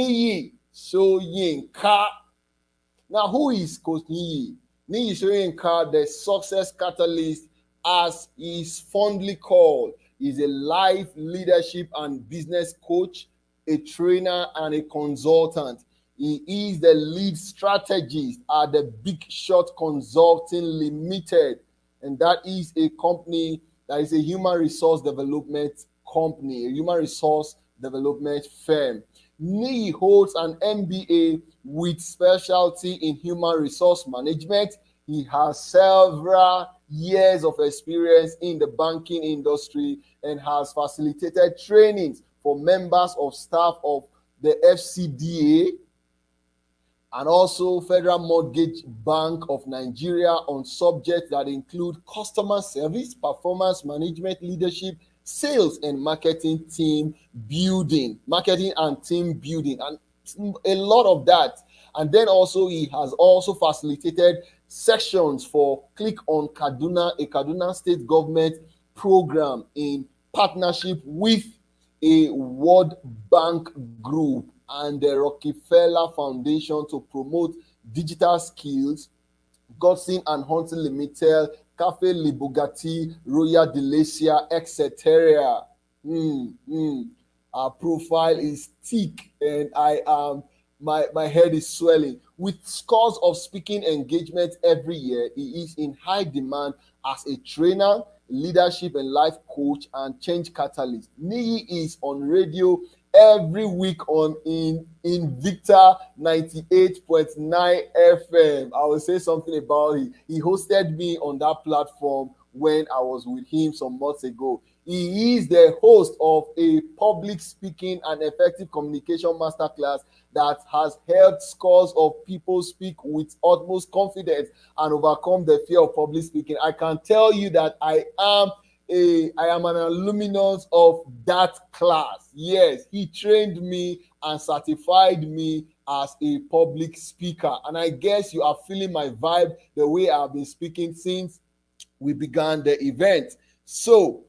Niyi Soyinka. Now, who is Coach Niyi? Niyi Soyinka, the success catalyst, as he is fondly called, is a life leadership and business coach, a trainer, and a consultant. He is the lead strategist at the Big Shot Consulting Limited, and that is a company that is a human resource development company, a human resource development firm. Niyi holds an MBA with specialty in human resource management. He has several years of experience in the banking industry and has facilitated trainings for members of staff of the FCDA and also Federal Mortgage Bank of Nigeria on subjects that include customer service, performance management, leadership, sales, and marketing and team building, and a lot of that. And then also he has also facilitated sessions for Click on Kaduna, a Kaduna state government program in partnership with a World Bank group and the Rockefeller Foundation to promote digital skills. Godson and Hunting Limited, Cafe Le Bugatti, Royal Delicia, etc. Our profile is thick, and my head is swelling. With scores of speaking engagements every year, he is in high demand as a trainer, leadership and life coach, and change catalyst. Niyi is on radio every week on Invicta 98.9 FM. I will say something about it. He hosted me on that platform when I was with him some months ago. He is the host of a public speaking and effective communication masterclass that has helped scores of people speak with utmost confidence and overcome the fear of public speaking. I can tell you that I am an alumnus of that class. Yes, he trained me and certified me as a public speaker. And I guess you are feeling my vibe the way I've been speaking since we began the event. So,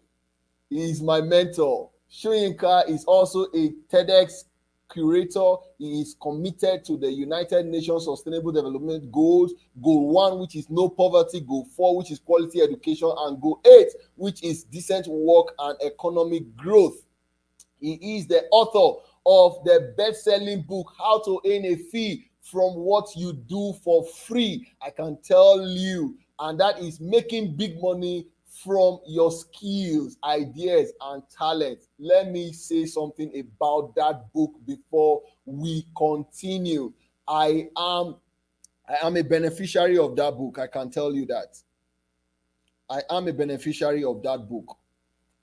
he is my mentor. Soyinka is also a TEDx curator. He is committed to the United Nations Sustainable Development Goals, Goal 1, which is no poverty, Goal 4, which is quality education, and Goal 8, which is decent work and economic growth. He is the author of the best-selling book, How to Earn a Fee from What You Do for Free. I can tell you, and that is making big money from your skills, ideas, and talents. Let me say something about that book before we continue. I am a beneficiary of that book. I can tell you that. I am a beneficiary of that book.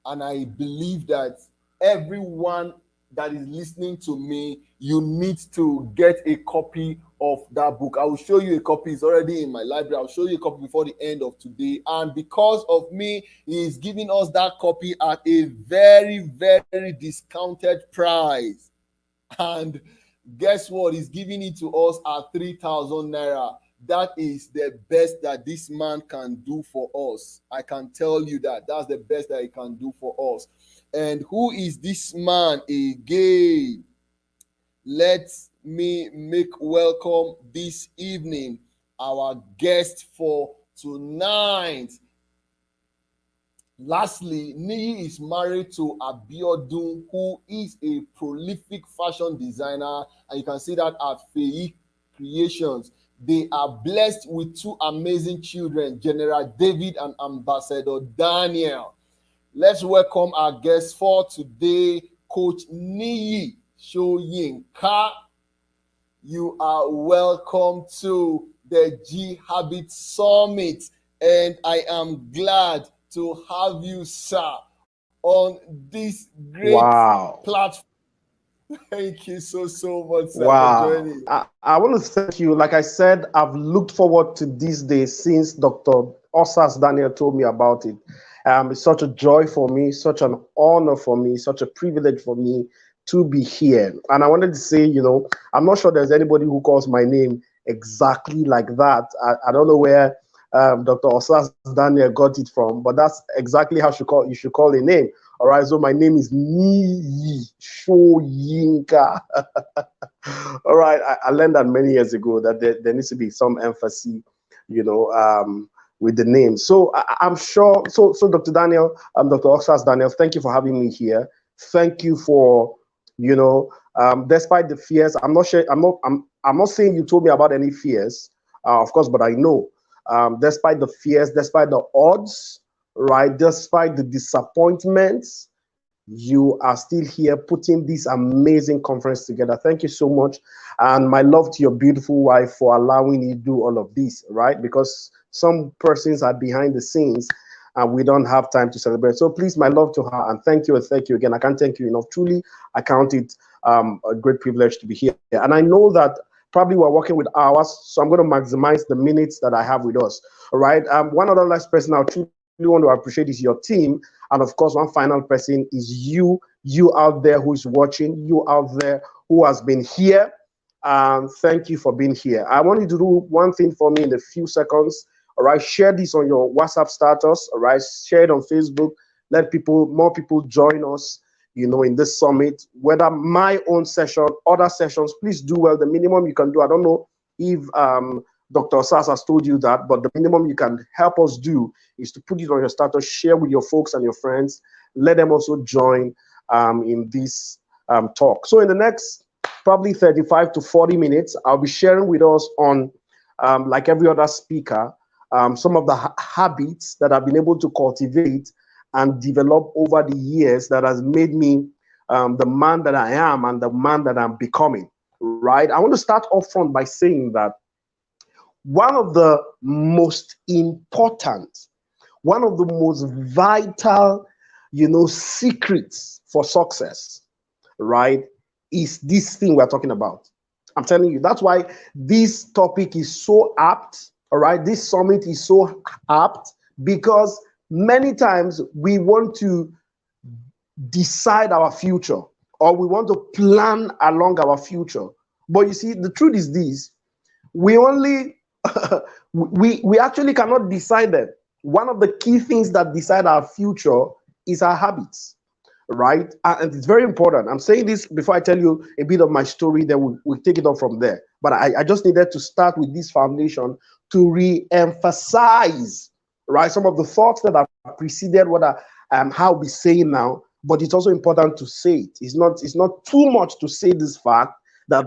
And I believe that everyone that is listening to me, you need to get a copy of that book. I will show you a copy. It's already in my library. I'll show you a copy before the end of today. And because of me, he is giving us that copy at a very, very discounted price. And guess what? He's giving it to us at 3,000 naira. That is the best that this man can do for us. I can tell you that. That's the best that he can do for us. And who is this man again? Let me make welcome this evening our guest for tonight. Lastly, Niyi is married to Abiodun, who is a prolific fashion designer, and you can see that at Feyi Creations. They are blessed with two amazing children, General David and Ambassador Daniel. Let's welcome our guest for today, Coach Niyi Soyinka. You are welcome to the G Habit Summit, and I am glad to have you, sir, on this great platform. Thank you so much, sir, for joining. I want to thank you. Like I said, I've looked forward to this day since Dr. Osas-Daniel told me about it. It's such a joy for me, such an honor for me, such a privilege for me to be here. And I wanted to say, I'm not sure there's anybody who calls my name exactly like that. I don't know where Dr. Osas-Daniel got it from, but that's exactly how you should call a name. All right, so my name is Niyi Soyinka. All right, I learned that many years ago that there needs to be some emphasis, you know, with the name. So I'm sure. So Dr. Daniel, Dr. Osas-Daniel, thank you for having me here. Thank you for, you know, despite the fears, I'm not sure. I'm not saying you told me about any fears, of course, but I know, despite the fears, despite the odds, right, despite the disappointments, you are still here putting this amazing conference together. Thank you so much. And my love to your beautiful wife for allowing you to do all of this, right? Because some persons are behind the scenes and we don't have time to celebrate. So please, my love to her, and thank you again. I can't thank you enough. Truly, I count it a great privilege to be here. And I know that probably we're working with hours, so I'm going to maximize the minutes that I have with us. All right. One other last person I truly want to appreciate is your team. And of course, one final person is you out there who is watching, you out there who has been here. Thank you for being here. I want you to do one thing for me in a few seconds. All right, share this on your WhatsApp status. All right, share it on Facebook. Let more people join us, you know, in this summit. Whether my own session, other sessions, please do well. The minimum you can do. I don't know if Dr. Osas has told you that, but the minimum you can help us do is to put it on your status, share with your folks and your friends, let them also join in this talk. So in the next probably 35 to 40 minutes, I'll be sharing with us on, like every other speaker, some of the habits that I've been able to cultivate and develop over the years that has made me the man that I am and the man that I'm becoming, right? I want to start off front by saying that one of the most important, one of the most vital, you know, secrets for success, right, is this thing we're talking about. I'm telling you, that's why this topic is so apt, all right? This summit is so apt because many times we want to decide our future or we want to plan along our future. But you see, the truth is this, we only we actually cannot decide that. One of the key things that decide our future is our habits, right? And it's very important. I'm saying this before I tell you a bit of my story, then we'll take it up from there. But I just needed to start with this foundation to re-emphasize, right, some of the thoughts that have preceded what how I'll be saying now. But it's also important to say it. It's not too much to say this fact that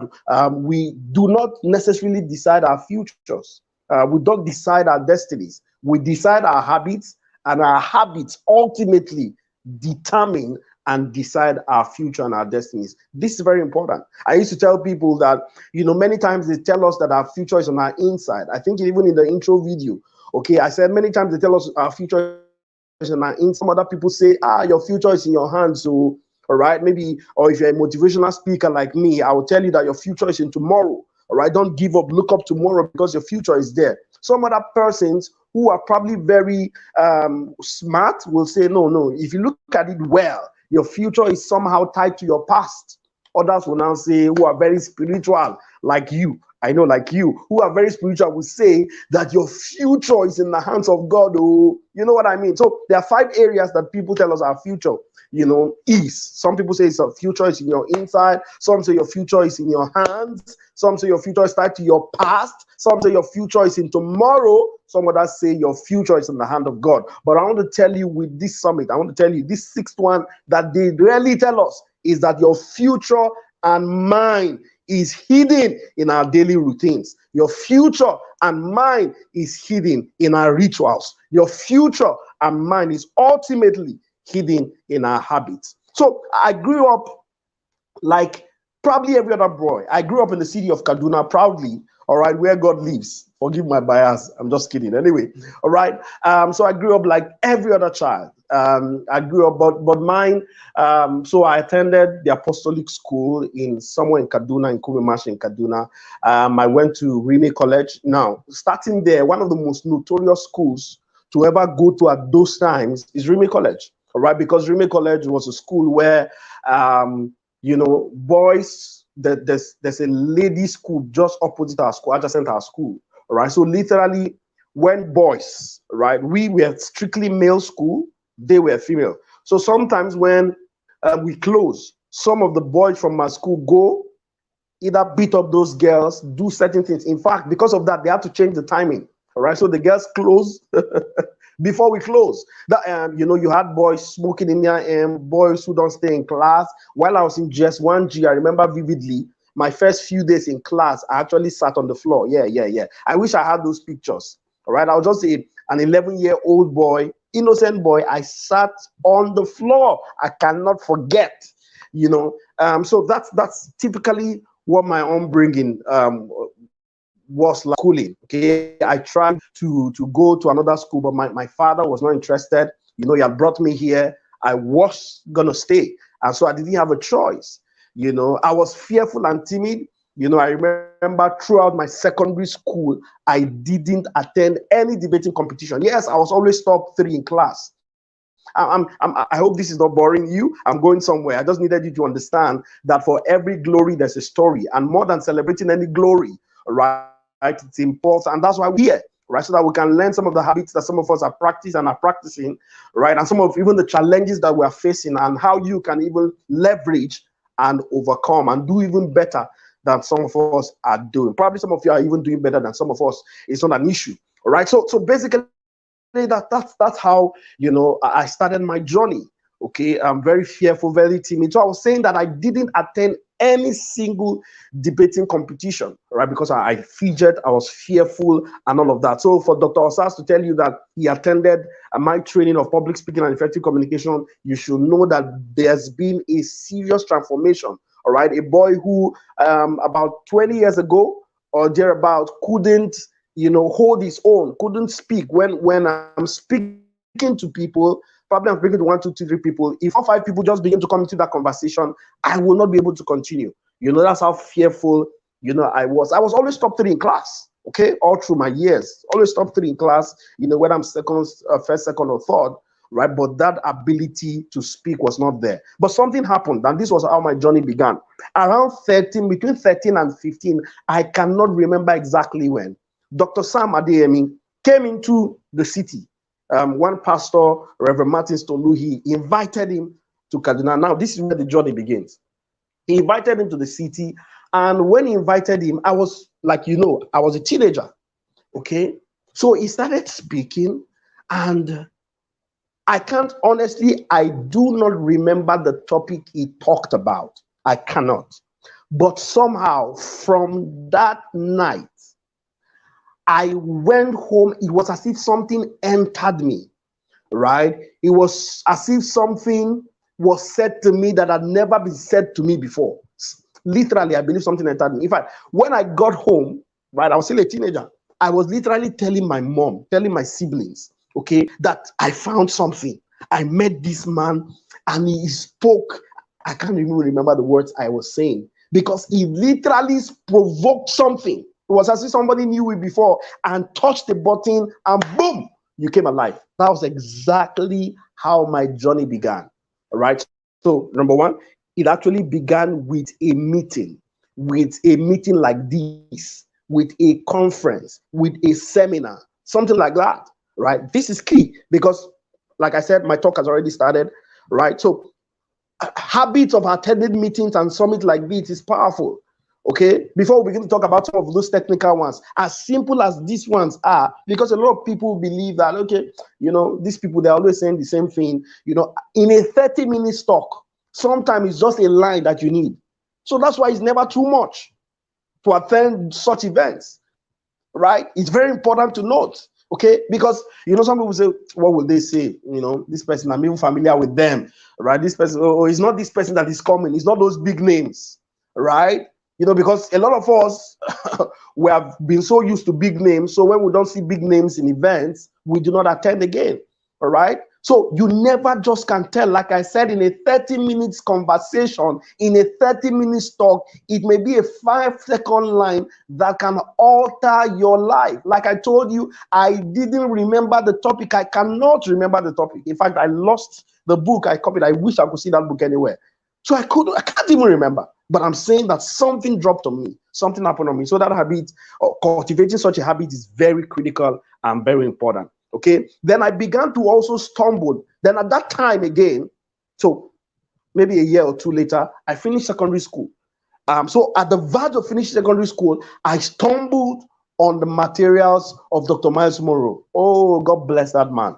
we do not necessarily decide our futures. We don't decide our destinies. We decide our habits, and our habits ultimately determine and decide our future and our destinies. This is very important. I used to tell people that, you know, many times they tell us that our future is on our inside. I think even in the intro video, okay, I said many times they tell us our future is on our inside. Some other people say, your future is in your hands. So, all right, maybe, or if you're a motivational speaker like me, I will tell you that your future is in tomorrow. All right, don't give up, look up tomorrow because your future is there. Some other persons who are probably very smart will say, no, if you look at it well, your future is somehow tied to your past. Others will now say, who are very spiritual, like you, I know, like you, who are very spiritual, will say that your future is in the hands of God. Oh, you know what I mean? So there are 5 areas that people tell us our future, you know, is. Some people say your future is in your inside. Some say your future is in your hands. Some say your future is tied to your past. Some say your future is in tomorrow. Some others say your future is in the hand of God. But I want to tell you with this summit, I want to tell you this 6th one that they rarely tell us is that your future and mine is hidden in our daily routines. Your future and mine is hidden in our rituals. Your future and mine is ultimately hidden in our habits. So I grew up like probably every other boy. I grew up in the city of Kaduna proudly, all right, where God lives. Forgive my bias. I'm just kidding. Anyway, all right. So I grew up like every other child. I grew up, but mine. So I attended the Apostolic School in somewhere in Kaduna, in Kumemash in Kaduna. I went to Rime College. Now, starting there, one of the most notorious schools to ever go to at those times is Rime College. All right, because Rime College was a school where, you know, boys. There's a ladies' school just opposite our school, adjacent our school. All right, so literally, when boys, right, we were strictly male school, they were female. So sometimes when we close, some of the boys from my school go either beat up those girls, do certain things. In fact, because of that, they had to change the timing. All right, so the girls close before we close. That you had boys smoking in their boys who don't stay in class. While I was in GS1G, I remember vividly my first few days in class, I actually sat on the floor. Yeah. I wish I had those pictures. All right, I was just an 11-year-old boy, innocent boy. I sat on the floor. I cannot forget. So that's typically what my upbringing was like. Schooling. Okay, I tried to go to another school, but my father was not interested. He had brought me here. I was gonna stay, and so I didn't have a choice. I was fearful and timid. I remember throughout my secondary school, I didn't attend any debating competition. Yes, I was always top 3 in class. I hope this is not boring you. I'm going somewhere. I just needed you to understand that for every glory, there's a story. And more than celebrating any glory, right, it's important. And that's why we're here, right, so that we can learn some of the habits that some of us are practicing, right, and some of even the challenges that we are facing and how you can even leverage and overcome and do even better than some of us are doing. Probably some of you are even doing better than some of us. It's not an issue, all right? So basically, that's how I started my journey. Okay, I'm very fearful, very timid. So I was saying that I didn't attend any single debating competition, right? Because I fidget, I was fearful, and all of that. So for Dr. Osas to tell you that he attended my training of public speaking and effective communication, you should know that there's been a serious transformation. All right, a boy who about 20 years ago or thereabout couldn't hold his own, couldn't speak. When I'm speaking to people, probably I'm speaking to 1, 2, 3 people. If 4, 5 people just begin to come into that conversation, I will not be able to continue. That's how fearful, I was. I was always top 3 in class, okay, all through my years. Always top 3 in class, whether I'm first, second, or third, right? But that ability to speak was not there. But something happened, and this was how my journey began. Around between 13 and 15, I cannot remember exactly when, Dr. Sam Adeyemi came into the city. One pastor, Reverend Martin Stoluhi, invited him to Kaduna. Now, this is where the journey begins. He invited him to the city, and when he invited him, I was I was a teenager, okay? So he started speaking, and I do not remember the topic he talked about. I cannot. But somehow, from that night, I went home. It was as if something entered me, right? It was as if something was said to me that had never been said to me before. Literally, I believe something entered me. In fact, when I got home, right, I was still a teenager. I was literally telling my mom, telling my siblings, okay, that I found something. I met this man and he spoke. I can't even remember the words I was saying because he literally provoked something. It was as if somebody knew it before and touched the button and boom, you came alive. That was exactly how my journey began. All right. So, number one, it actually began with a meeting like this, with a conference, with a seminar, something like that. Right. This is key because, like I said, my talk has already started. Right. So, habits of attending meetings and summits like this is powerful. Okay, before we begin to talk about some of those technical ones, as simple as these ones are, because a lot of people believe that, okay, these people, they're always saying the same thing, in a 30-minute talk, sometimes it's just a line that you need. So that's why it's never too much to attend such events, right? It's very important to note, okay, because, some people say, what will they say? This person, I'm even familiar with them, right? This person, it's not this person that is coming. It's not those big names, right? Because a lot of us, we have been so used to big names. So when we don't see big names in events, we do not attend again. All right. So you never just can tell. Like I said, in a 30 minutes conversation, in a 30 minutes talk, it may be a 5-second line that can alter your life. Like I told you, I didn't remember the topic. I cannot remember the topic. In fact, I lost the book I copied. I wish I could see that book anywhere. So I can't even remember. But I'm saying that something dropped on me, something happened on me. So that habit, or cultivating such a habit, is very critical and very important. Okay. Then I began to also stumble. Then at that time again, so maybe a year or two later, I finished secondary school. So at the verge of finishing secondary school, I stumbled on the materials of Dr. Miles Monroe. Oh, God bless that man.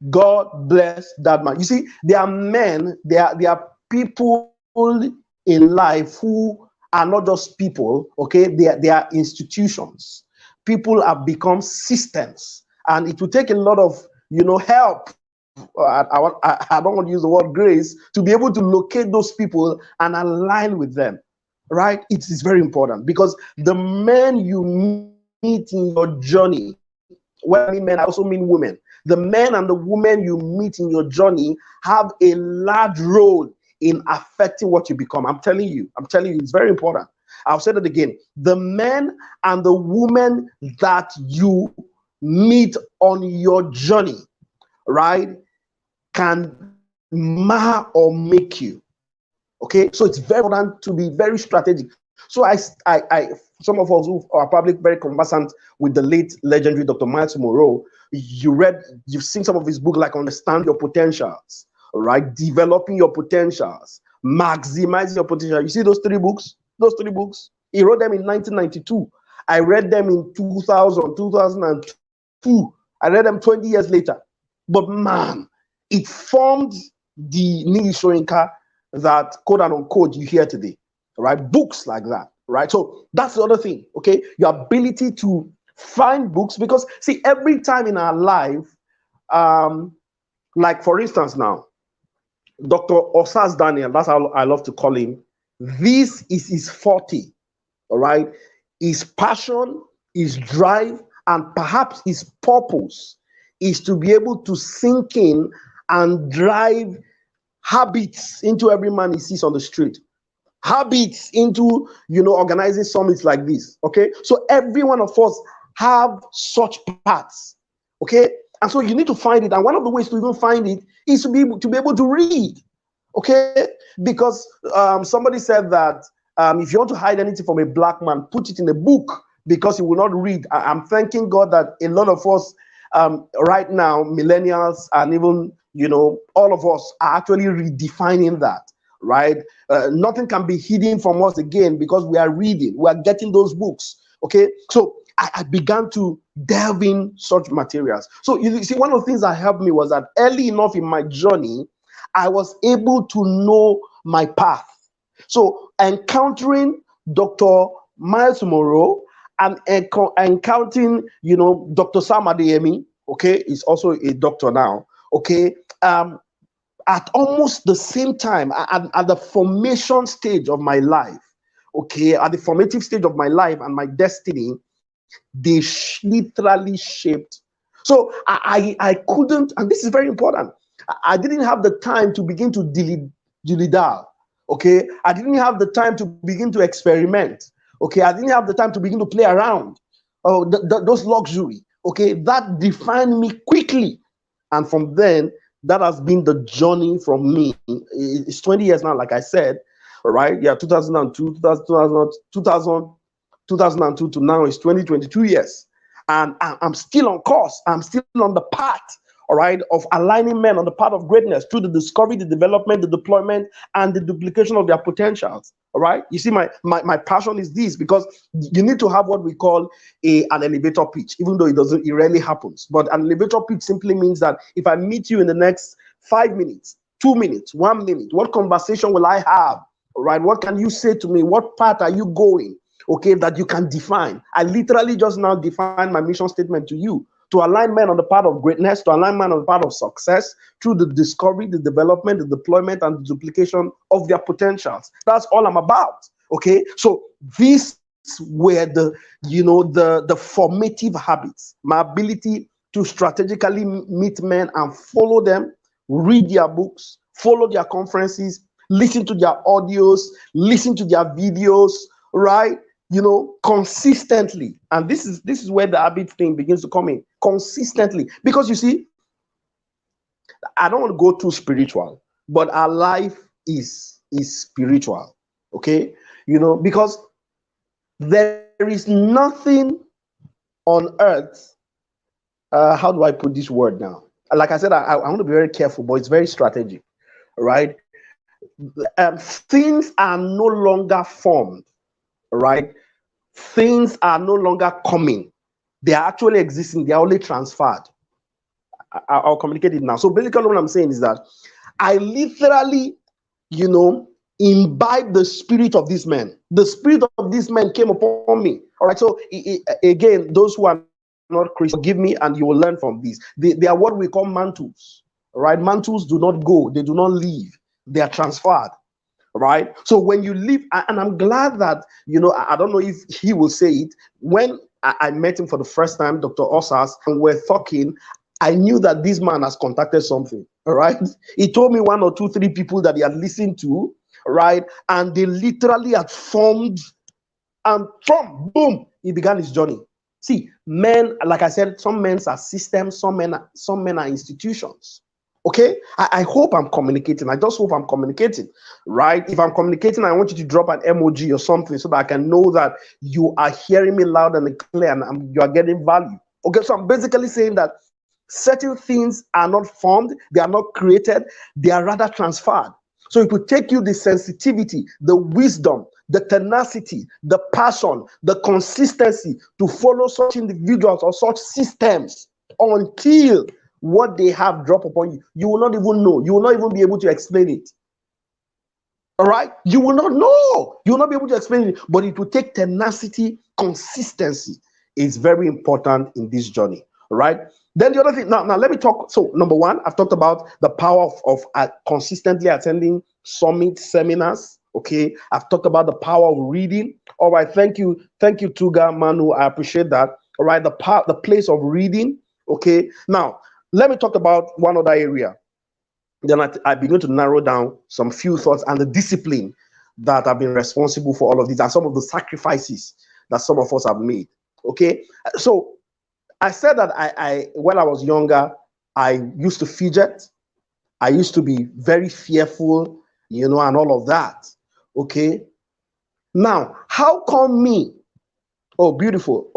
God bless that man. You see, there are men, there are people in life who are not just people, okay? They are institutions. People have become systems, and it will take a lot of help. I don't want to use the word grace to be able to locate those people and align with them, right? It is very important because the men you meet in your journey, when I mean men, I also mean women. The men and the women you meet in your journey have a large role in affecting what you become. I'm telling you, it's very important. I'll say that again. The men and the women that you meet on your journey, right, can mar or make you. Okay, so it's very important to be very strategic. So some of us who are probably very conversant with the late legendary Dr. Miles Monroe, you've seen some of his book like Understand Your Potentials, right? Developing Your Potentials, Maximizing Your Potential. You see those three books? Those three books. He wrote them in 1992. I read them in 2000, 2002. I read them 20 years later. But man, it formed the Niyi Soyinka that quote and unquote you hear today, right? Books like that, right? So that's the other thing, okay? Your ability to find books, because see, every time in our life, like for instance now, Dr. Osas-Daniel, that's how I love to call him. This is his forte, all right? His passion, his drive, and perhaps his purpose is to be able to sink in and drive habits into every man he sees on the street, habits into organizing summits like this. Okay, so every one of us have such paths. Okay, and so you need to find it, and one of the ways to even find it is to be able to read. Okay, because somebody said that if you want to hide anything from a black man, put it in a book, because he will not read. I'm thanking God that a lot of us right now, millennials, and even all of us are actually redefining that, right? Nothing can be hidden from us again because we are reading, we are getting those books. Okay, so I began to delve in such materials. So you see, one of the things that helped me was that early enough in my journey, I was able to know my path. So encountering Dr. Miles Monroe and encountering, Dr. Sam Adeyemi, okay, he's also a doctor now, okay, at almost the same time, at the formation stage of my life, okay, at the formative stage of my life and my destiny, they literally shaped. So I couldn't, and this is very important, I didn't have the time to begin to dilly-dally, okay? I didn't have the time to begin to experiment, okay? I didn't have the time to begin to play around. Oh, those luxury, okay? That defined me quickly. And from then, that has been the journey from me. It's 20 years now, like I said, right? Yeah, 2002, 2002 to now is 22 years. And I'm still on course. I'm still on the path, all right, of aligning men on the path of greatness through the discovery, the development, the deployment, and the duplication of their potentials. All right. You see, my passion is this, because you need to have what we call an elevator pitch, even though it rarely happens. But an elevator pitch simply means that if I meet you in the next 5 minutes, 2 minutes, 1 minute, what conversation will I have? All right. What can you say to me? What path are you going? Okay, that you can define. I literally just now define my mission statement to you, to align men on the path of greatness, to align men on the path of success through the discovery, the development, the deployment, and the duplication of their potentials. That's all I'm about. Okay, so these were the formative habits, my ability to strategically meet men and follow them, read their books, follow their conferences, listen to their audios, listen to their videos, right? Consistently. And this is where the habit thing begins to come in. Consistently. Because you see, I don't want to go too spiritual, but our life is spiritual. Okay? Because there is nothing on earth. How do I put this word now? Like I said, I want to be very careful, but it's very strategic. Right? Things are no longer formed, right? Things are no longer coming. They are actually existing. They are only transferred. I'll communicate it now. So basically, what I'm saying is that I literally, imbibe the spirit of this man. The spirit of this man came upon me. All right. So again, those who are not Christians, forgive me, and you will learn from these. They are what we call mantles. All right. Mantles do not go. They do not leave. They are transferred. Right. So when you leave, and I'm glad that I don't know if he will say it. When I met him for the first time, Dr. Osas, and we're talking, I knew that this man has contacted something. All right. He told me 1 or 2, 3 people that he had listened to, right? And they literally had formed, and from boom, he began his journey. See, men, like I said, some men are systems, some men are institutions. Okay, I hope I'm communicating. I just hope I'm communicating, right? If I'm communicating, I want you to drop an emoji or something so that I can know that you are hearing me loud and clear, and you are getting value. Okay, so I'm basically saying that certain things are not formed, they are not created, they are rather transferred. So it will take you the sensitivity, the wisdom, the tenacity, the passion, the consistency to follow such individuals or such systems until what they have drop upon you. You will not even know. You will not even be able to explain it. All right? You will not know. You will not be able to explain it. But it will take tenacity, consistency. It's very important in this journey. All right? Then the other thing, now let me talk. So number one, I've talked about the power of consistently attending summit seminars. Okay, I've talked about the power of reading. All right, thank you, Tuga Manu. I appreciate that. All right, the place of reading. Okay, now let me talk about one other area. Then I begin to narrow down some few thoughts and the discipline that have been responsible for all of this and some of the sacrifices that some of us have made. Okay, so I said that I when I was younger, I used to fidget. I used to be very fearful, and all of that. Okay. Now, how come me? Oh, beautiful.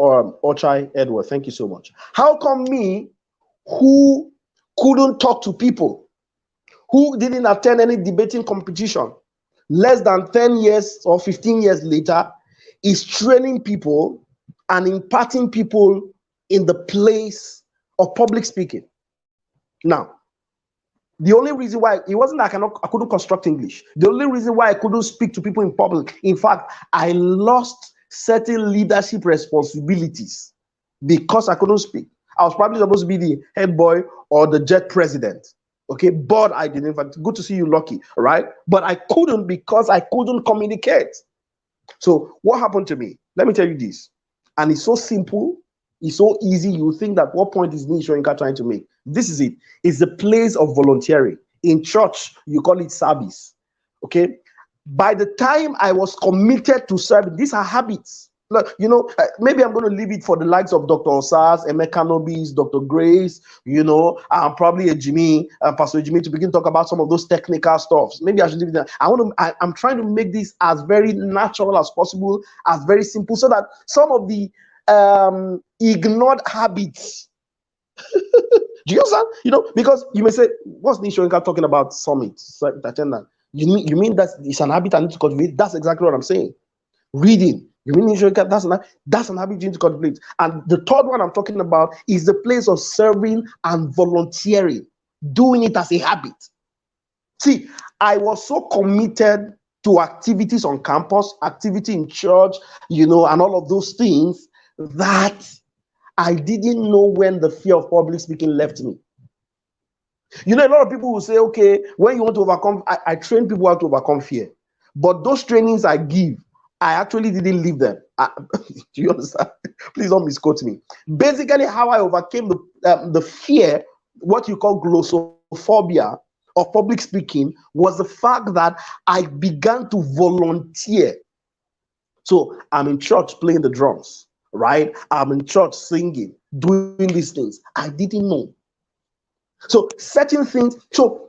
Ochai Edward, thank you so much. How come me, who couldn't talk to people, who didn't attend any debating competition, less than 10 years or 15 years later, is training people and imparting people in the place of public speaking? Now, the only reason why it wasn't that I couldn't construct English. The only reason why I couldn't speak to people in public, in fact, I lost certain leadership responsibilities because I couldn't speak. I was probably supposed to be the head boy or the jet president. Okay, but I didn't. In fact, good to see you, Lucky. Right? But I couldn't because I couldn't communicate. So what happened to me? Let me tell you this, and it's so simple. It's so easy. You think that what point is Niyi Soyinka trying to make? This is it. It's the place of volunteering. In church, you call it service. Okay. By the time I was committed to serving, these are habits. Look, maybe I'm going to leave it for the likes of Dr. Osas, Emeka Nobis, Dr. Grace, probably Pastor Jimmy, to begin to talk about some of those technical stuffs. Maybe I should leave it there. I'm trying to make this as very natural as possible, as very simple, so that some of the ignored habits. Do you understand? Because you may say, what's Niyi Soyinka talking about summit attendance? You mean that it's an habit I need to cultivate? That's exactly what I'm saying. Reading. You mean Niyi Soyinka? That's an habit you need to cultivate. And the third one I'm talking about is the place of serving and volunteering, doing it as a habit. See, I was so committed to activities on campus, activity in church, and all of those things, that I didn't know when the fear of public speaking left me. A lot of people will say, okay, when you want to overcome, I train people how to overcome fear. But those trainings I give, I actually didn't leave them. Do you understand? Please don't misquote me. Basically, how I overcame the fear, what you call glossophobia of public speaking, was the fact that I began to volunteer. So I'm in church playing the drums, right? I'm in church singing, doing these things. I didn't know. So certain things.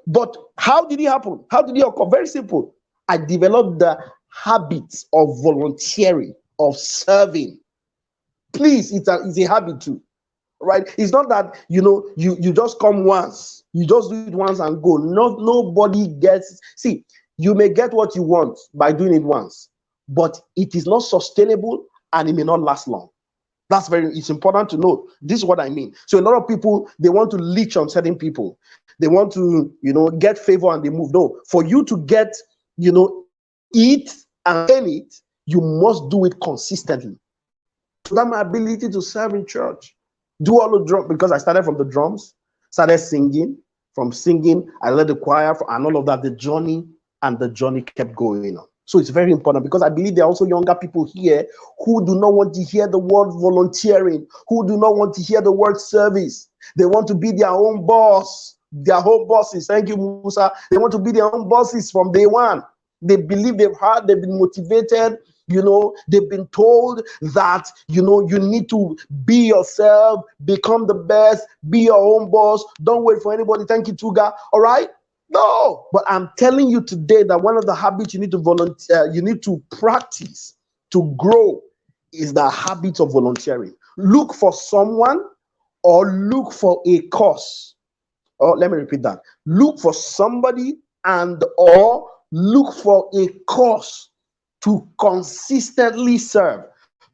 But how did it happen? How did it occur? Very simple. I developed the habits of volunteering, of serving. Please, it's a habit too, right? It's not that you just come once, you just do it once and go. Nobody gets. See, You may get what you want by doing it once, but it is not sustainable and it may not last long. It's important to know. This is what I mean. So a lot of people, they want to leech on certain people. They want to, get favor and they move. No, for you to get, it and earn it, you must do it consistently. So that my ability to serve in church, do all the drums, because I started from the drums, started singing. From singing, I led the choir and all of that. The journey kept going on. So it's very important, because I believe there are also younger people here who do not want to hear the word volunteering, who do not want to hear the word service. They want to be their own boss, their own bosses. Thank you, Musa. They want to be their own bosses from day one. They believe they've been motivated. They've been told that, you need to be yourself, become the best, be your own boss. Don't wait for anybody. Thank you, Tuga. All right. No, but I'm telling you today that one of the habits you need to volunteer, you need to practice to grow, is the habit of volunteering. Look for someone or look for a cause. Or let me repeat that. Look for somebody and or look for a cause to consistently serve,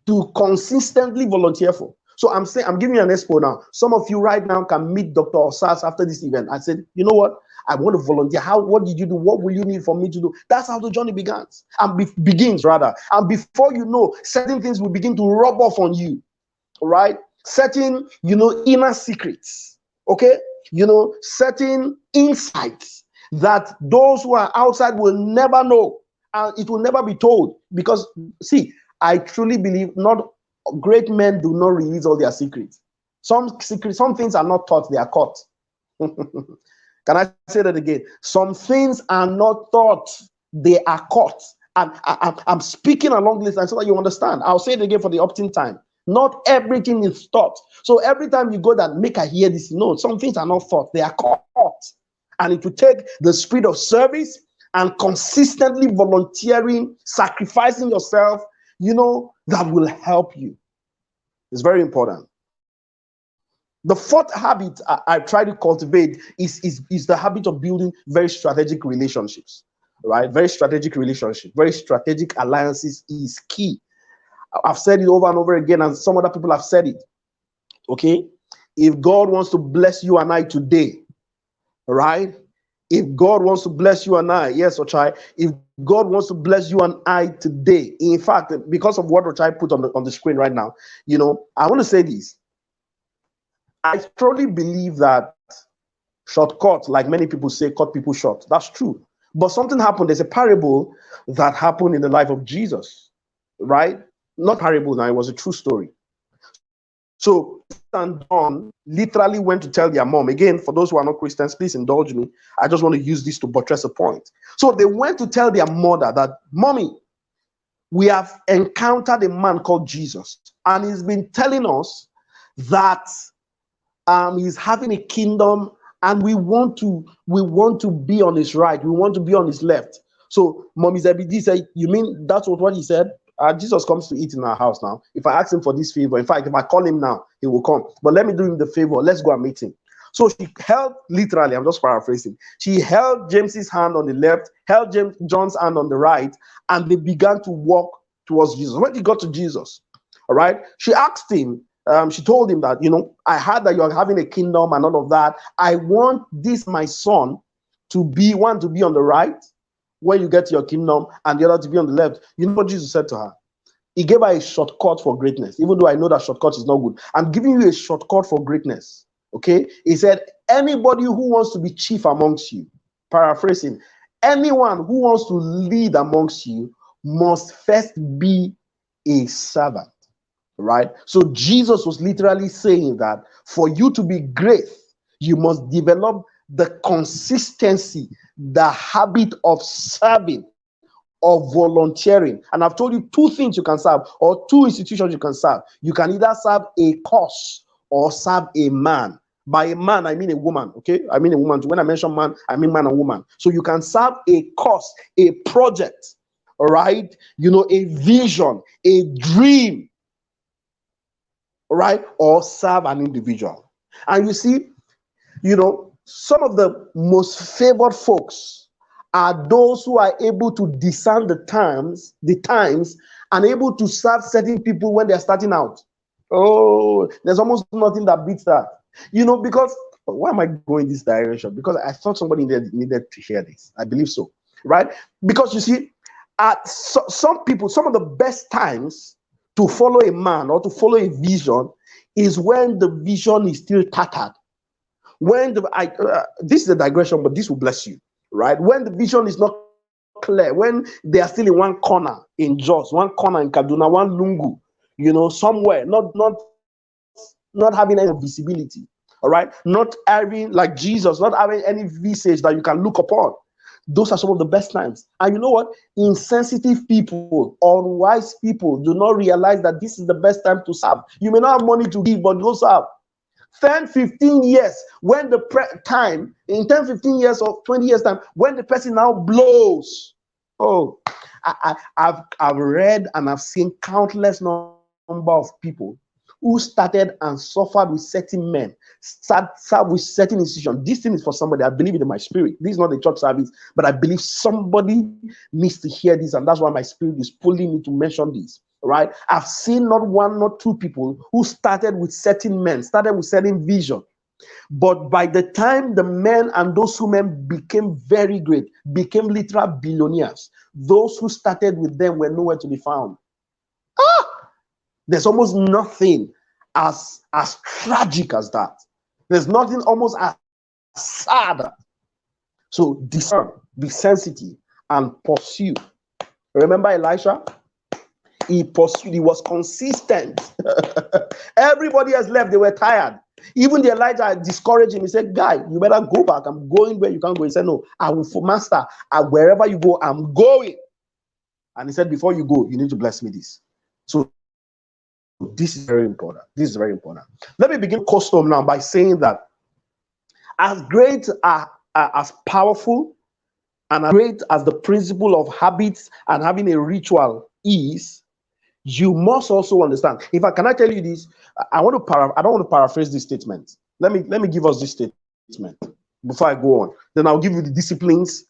to consistently volunteer for. So I'm giving you an expo now. Some of you right now can meet Dr. Osas after this event. I said, you know what? I want to volunteer. What did you do? What will you need for me to do? That's how the journey begins. Begins rather. And before you know, certain things will begin to rub off on you. All right? Certain, inner secrets. Okay? Certain insights that those who are outside will never know. And it will never be told. Because, see, I truly believe not great men do not release all their secrets. Some things are not taught, they are caught. Can I say that again? Some things are not taught, they are caught. And I'm speaking along this line so that you understand. I'll say it again for the opting time. Not everything is taught. So every time you go that make I hear this, no, some things are not taught, they are caught. And it will take the spirit of service and consistently volunteering, sacrificing yourself, that will help you. It's very important. The fourth habit I try to cultivate is the habit of building very strategic relationships, right? Very strategic relationships, very strategic alliances is key. I've said it over and over again, and some other people have said it. Okay? If God wants to bless you and I today, right? If God wants to bless you and I, yes, Ochai, if God wants to bless you and I today, in fact, because of what Ochai put on the screen right now, I want to say this. I strongly believe that shortcuts, like many people say, cut people short. That's true. But something happened. There's a parable that happened in the life of Jesus, right? Not parable now, it was a true story. So and John literally went to tell their mom. Again, for those who are not Christians, please indulge me. I just want to use this to buttress a point. So they went to tell their mother that, Mommy, we have encountered a man called Jesus, and he's been telling us that he's having a kingdom, and we want to be on his right, we want to be on his left. So Mommy Zebedee said, you mean that's what he said? Jesus comes to eat in our house now. If I ask him for this favor, in fact, if I call him now, he will come. But let me do him the favor. Let's go and meet him. So she held, literally, I'm just paraphrasing. She held James's hand on the left, held John's hand on the right, and they began to walk towards Jesus. When they got to Jesus, all right, she asked him, she told him that, I heard that you are having a kingdom and all of that. I want this, my son, to be on the right when you get to your kingdom, and the other to be on the left. You know what Jesus said to her? He gave her a shortcut for greatness, even though I know that shortcut is not good. I'm giving you a shortcut for greatness. Okay? He said, anybody who wants to be chief amongst you, paraphrasing, anyone who wants to lead amongst you must first be a servant. Right? So Jesus was literally saying that for you to be great, you must develop the consistency, the habit of serving, of volunteering. And I've told you two things you can serve, or two institutions you can serve. You can either serve a cause or serve a man. By a man, I mean a woman, okay? I mean a woman. When I mention man, I mean man and woman. So you can serve a cause, a project, all right? A vision, a dream, all right? Or serve an individual. And you see, some of the most favored folks are those who are able to discern the times, and able to serve certain people when they're starting out. Oh, there's almost nothing that beats that. Because why am I going this direction? Because I thought somebody needed to hear this. I believe so, right? Because you see, some people, some of the best times to follow a man or to follow a vision is when the vision is still tattered. When this is a digression, but this will bless you, right? When the vision is not clear, when they are still in one corner in Jos, one corner in Kaduna, one lungu, somewhere, not having any visibility, all right? Not having, like Jesus, not having any visage that you can look upon. Those are some of the best times. And you know what? Insensitive people, unwise people do not realize that this is the best time to serve. You may not have money to give, but go serve. 10, 15 years, when the time, in 10, 15 years or 20 years time, when the person now blows. Oh, I've read and I've seen countless number of people who started and suffered with certain men, served with certain institutions. This thing is for somebody. I believe it in my spirit. This is not a church service, but I believe somebody needs to hear this, and that's why my spirit is pulling me to mention this. Right? I've seen not one, not two people who started with certain men, started with certain vision. But by the time the men and those women became very great, became literal billionaires, those who started with them were nowhere to be found. There's almost nothing as tragic as that. There's nothing almost as sad. So discern, be sensitive, and pursue. Remember Elisha? He pursued, he was consistent. Everybody has left, they were tired. Even the Elijah discouraged him. He said, guy, you better go back. I'm going where you can't go. He said, no, I will, master, wherever you go, I'm going. And he said, before you go, you need to bless me this. So this is very important. This is very important. Let me begin custom now by saying that as great, as powerful, and as great as the principle of habits and having a ritual is, you must also understand. Can I tell you this? I don't want to paraphrase this statement. Let me give us this statement before I go on. Then I'll give you the disciplines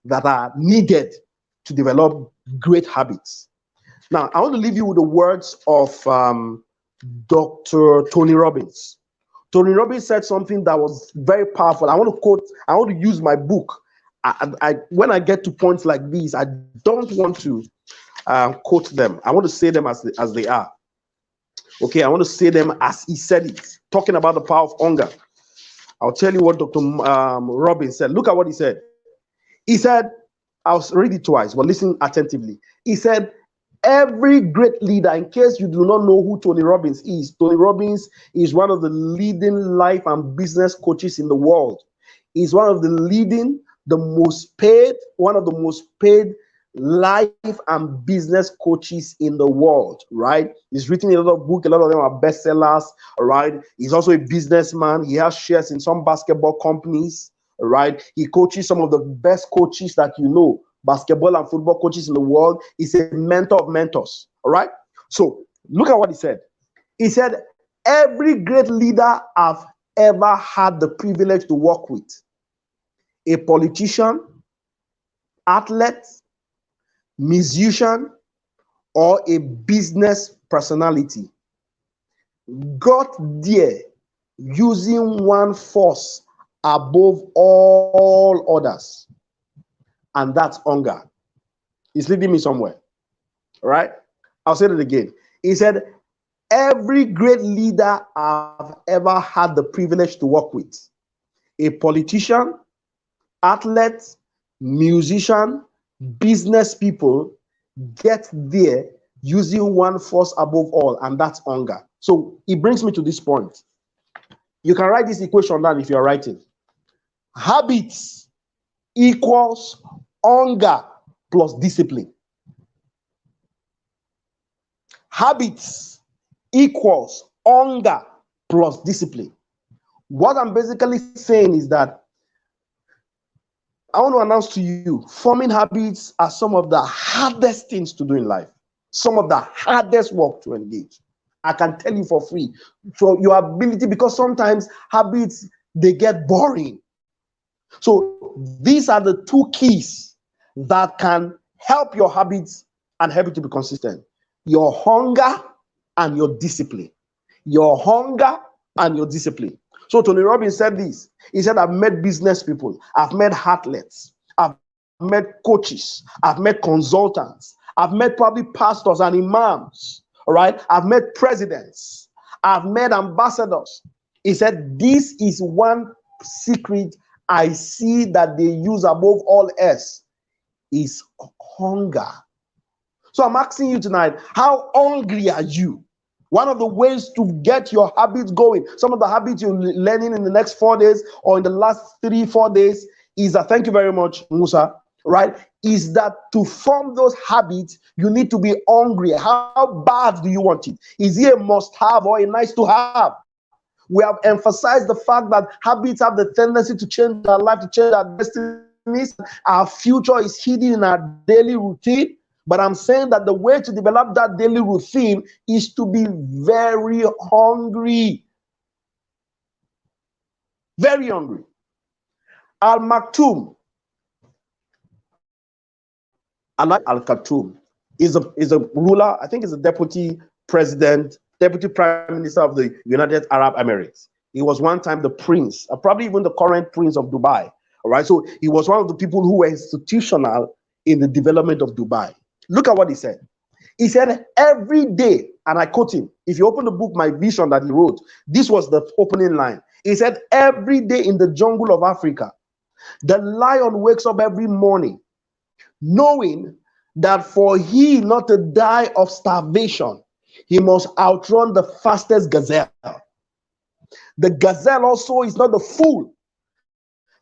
that are needed to develop great habits. Now, I want to leave you with the words of Dr. Tony Robbins. Tony Robbins said something that was very powerful. I want to use my book. When I get to points like these, I don't want to quote them. I want to say them as they are. Okay, I want to say them as he said it, talking about the power of hunger. I'll tell you what Dr. Robbins said. Look at what he said. He said, I'll read it twice, but listen attentively. He said, every great leader, in case you do not know who Tony Robbins is, Tony Robbins is one of the leading life and business coaches in the world. He's one of the one of the most paid life and business coaches in the world, right? He's written a lot of books, a lot of them are bestsellers, right? He's also a businessman. He has shares in some basketball companies, right? He coaches some of the best coaches that you know, basketball and football coaches in the world. He's a mentor of mentors, all right? So look at what he said. He said, every great leader I've ever had the privilege to work with, a politician, athlete, musician, or a business personality, got there using one force above all others, and that's hunger. It's leading me somewhere, right? I'll say it again. He said, every great leader I've ever had the privilege to work with, a politician, athlete, musician, business people, get there using one force above all, and that's hunger. So it brings me to this point. You can write this equation down if you're writing. Habits equals hunger plus discipline. Habits equals hunger plus discipline. What I'm basically saying is that I want to announce to you, forming habits are some of the hardest things to do in life. Some of the hardest work to engage. I can tell you for free. So your ability, because sometimes habits, they get boring. So these are the two keys that can help your habits and help you to be consistent. Your hunger and your discipline. Your hunger and your discipline. So Tony Robbins said this. He said, I've met business people, I've met athletes, I've met coaches, I've met consultants, I've met probably pastors and imams, all right? I've met presidents, I've met ambassadors. He said, this is one secret I see that they use above all else is hunger. So I'm asking you tonight, how hungry are you? One of the ways to get your habits going, some of the habits you're learning in the next 4 days or in the last 3-4 days is that, thank you very much, Musa, right? Is that to form those habits, you need to be hungry. How bad do you want it? Is it a must have or a nice to have? We have emphasized the fact that habits have the tendency to change our life, to change our destinies. Our future is hidden in our daily routine. But I'm saying that the way to develop that daily routine is to be very hungry. Very hungry. Al Maktoum, Al Khartoum, is a ruler. I think he's a deputy president, deputy prime minister of the United Arab Emirates. He was one time the prince, probably even the current prince of Dubai. All right. So he was one of the people who were institutional in the development of Dubai. Look at what he said. He said, every day, and I quote him, if you open the book, My Vision, that he wrote, this was the opening line. He said, every day in the jungle of Africa, the lion wakes up every morning knowing that for he not to die of starvation, he must outrun the fastest gazelle. The gazelle also is not the fool.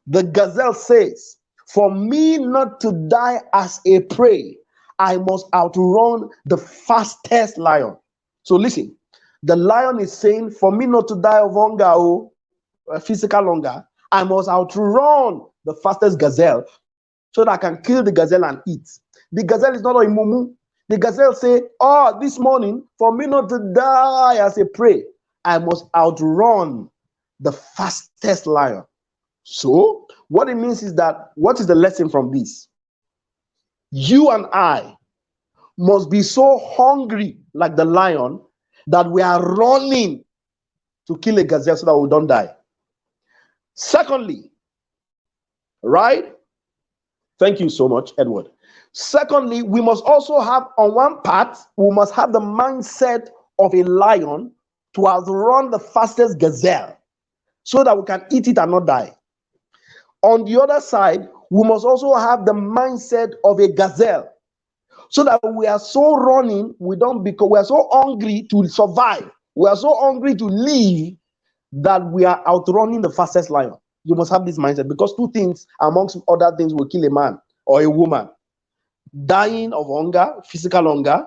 The gazelle says, for me not to die as a prey, I must outrun the fastest lion. So listen, the lion is saying, for me not to die of hunger or physical hunger, I must outrun the fastest gazelle so that I can kill the gazelle and eat. The gazelle is not a mumu. The gazelle say, oh, this morning, for me not to die as a prey, I must outrun the fastest lion. So what it means is that, what is the lesson from this? You and I must be so hungry like the lion that we are running to kill a gazelle so that we don't die. Secondly, right? Thank you so much, Edward. Secondly, we must also have, on one part, we must have the mindset of a lion to outrun the fastest gazelle so that we can eat it and not die. On the other side, we must also have the mindset of a gazelle so that we are so running, we are so hungry to survive, we are so hungry to live that we are outrunning the fastest lion. You must have this mindset, because two things, amongst other things, will kill a man or a woman: dying of hunger, physical hunger,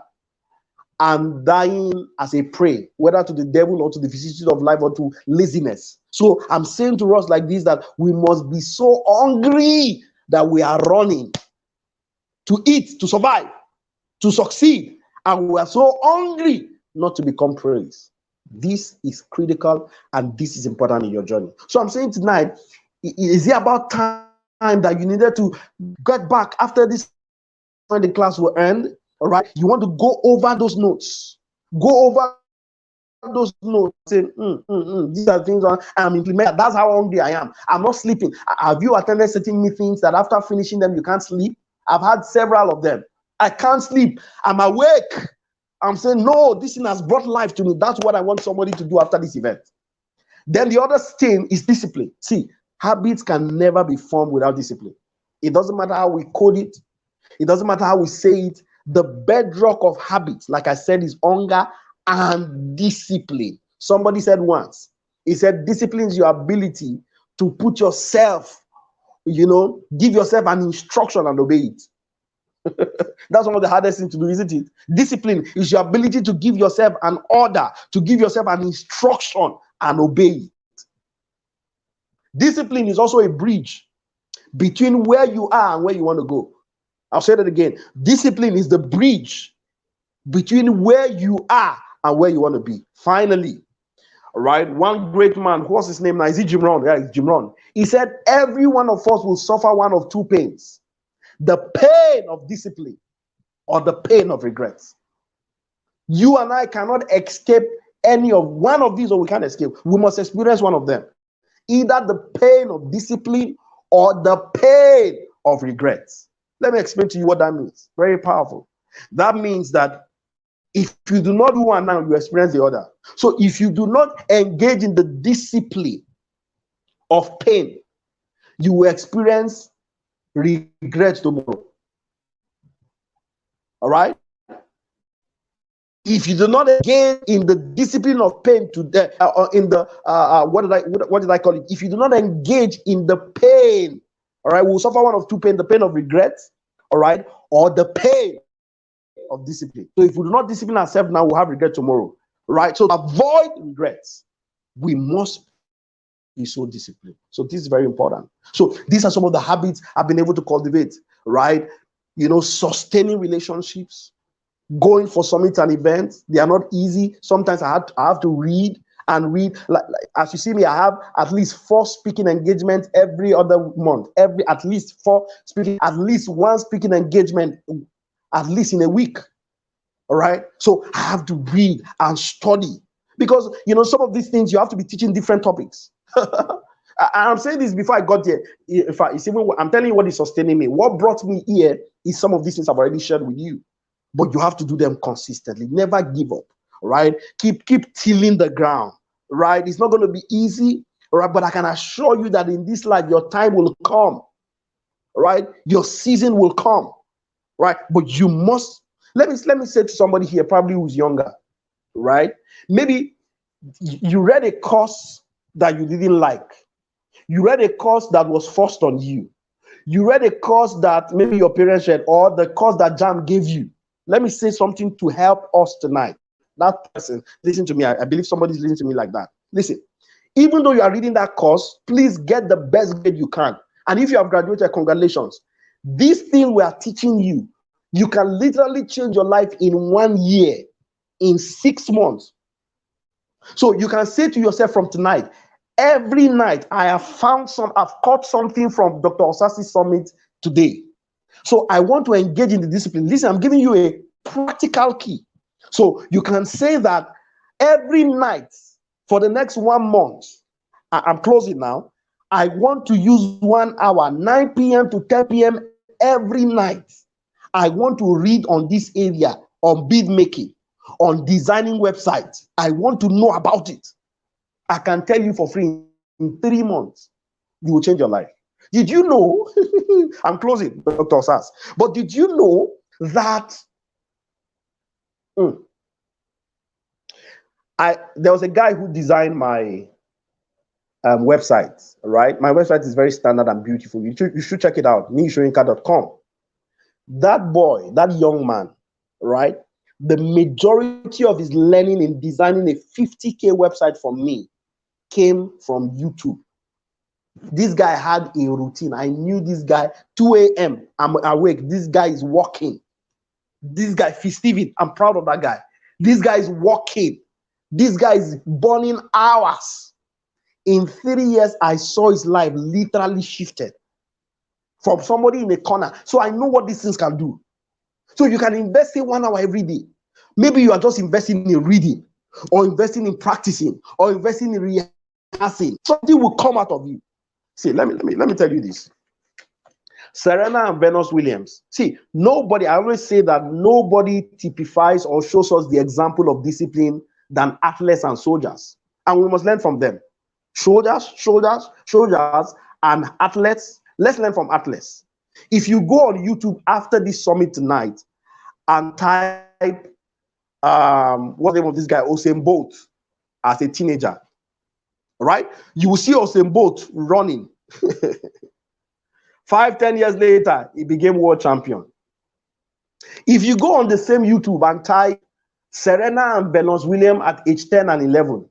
and dying as a prey, whether to the devil or to the vicissitude of life or to laziness. So I'm saying to us like this, that we must be so hungry that we are running to eat, to survive, to succeed, and we are so hungry not to become praise. This is critical and this is important in your journey. So I'm saying tonight, is it about time that you needed to get back after this, when the class will end? All right, you want to go over those notes, go over those notes, say, these are things I'm implementing. That's how hungry I am. I'm not sleeping. Have you attended certain meetings that after finishing them you can't sleep? I've had several of them. I can't sleep. I'm awake. I'm saying, no, this thing has brought life to me. That's what I want somebody to do after this event. Then the other thing is discipline. See, habits can never be formed without discipline. It doesn't matter how we code it. It doesn't matter how we say it. The bedrock of habits, like I said, is hunger and discipline. Somebody said once, he said, discipline is your ability to put yourself, give yourself an instruction and obey it. That's one of the hardest things to do, isn't it? Discipline is your ability to give yourself an order, to give yourself an instruction and obey it. Discipline is also a bridge between where you are and where you want to go. I'll say that again. Discipline is the bridge between where you are and where you want to be. Finally, all right, one great man, what's his name now? Is it Jim Rohn? Yeah, it's Jim Rohn. He said, every one of us will suffer one of two pains: the pain of discipline or the pain of regrets. You and I cannot escape any of one of these, or we can't escape. We must experience one of them. Either the pain of discipline or the pain of regrets. Let me explain to you what that means. Very powerful. That means that if you do not do one now, you experience the other. So if you do not engage in the discipline of pain, you will experience regret tomorrow. All right? If you do not engage in the discipline of pain today, or in the what did I call it? If you do not engage in the pain, all right, we'll suffer one of two pain: the pain of regret, all right, or the pain of discipline. So if we do not discipline ourselves now, we'll have regret tomorrow, right? So to avoid regrets, we must be so disciplined. So this is very important. So these are some of the habits I've been able to cultivate, right? You know, sustaining relationships, going for summits and events. They are not easy. Sometimes I have to read and read. Like as you see me, I have at least 4 speaking engagements every other month. At least 4 speaking, at least 1 speaking engagement, at least in a week. All right. So I have to read and study because, you know, some of these things you have to be teaching different topics. I'm saying this before I got here. In fact, it's even, I'm telling you what is sustaining me. What brought me here is some of these things I've already shared with you. But you have to do them consistently. Never give up. Right? Keep tilling the ground. Right? It's not going to be easy. Right? But I can assure you that in this life, your time will come. Right? Your season will come. Right? But you must. Let me say to somebody here, probably who's younger. Right? Maybe you read a course that you didn't like. You read a course that was forced on you. You read a course that maybe your parents read, or the course that JAM gave you. Let me say something to help us tonight. That person, listen to me. I believe somebody's listening to me like that. Listen, even though you are reading that course, please get the best grade you can. And if you have graduated, congratulations. This thing we are teaching you, you can literally change your life in 1 year, in 6 months. So you can say to yourself from tonight, every night I've caught something from Dr. Osasi's summit today. So I want to engage in the discipline. Listen, I'm giving you a practical key. So you can say that every night for the next 1 month, I'm closing now, I want to use 1 hour, 9 p.m. to 10 p.m. every night. I want to read on this area, on bid making, on designing websites. I want to know about it. I can tell you for free, in 3 months, you will change your life. Did you know? I'm closing, Dr. Osas. But did you know that there was a guy who designed my website, right? My website is very standard and beautiful. You should check it out, niyisoyinka.com. That boy, that young man, right? The majority of his learning in designing a 50K website for me came from YouTube. This guy had a routine. I knew this guy, 2 a.m. I'm awake. This guy is walking. This guy, Steven, I'm proud of that guy. This guy is walking. This guy is burning hours. In 3 years, I saw his life literally shifted from somebody in a corner. So I know what these things can do. So you can invest in 1 hour every day. Maybe you are just investing in reading, or investing in practicing, or investing in rehearsing. Something will come out of you. See, let me tell you this. Serena and Venus Williams. See, nobody, I always say that nobody typifies or shows us the example of discipline than athletes and soldiers. And we must learn from them. Soldiers, and athletes. Let's learn from athletes. If you go on YouTube after this summit tonight and type, what's the name of this guy? Usain Bolt as a teenager. Right? You will see Usain Bolt running. 5-10 years later, he became world champion. If you go on the same YouTube and type Serena and Venus Williams at age 10 and 11,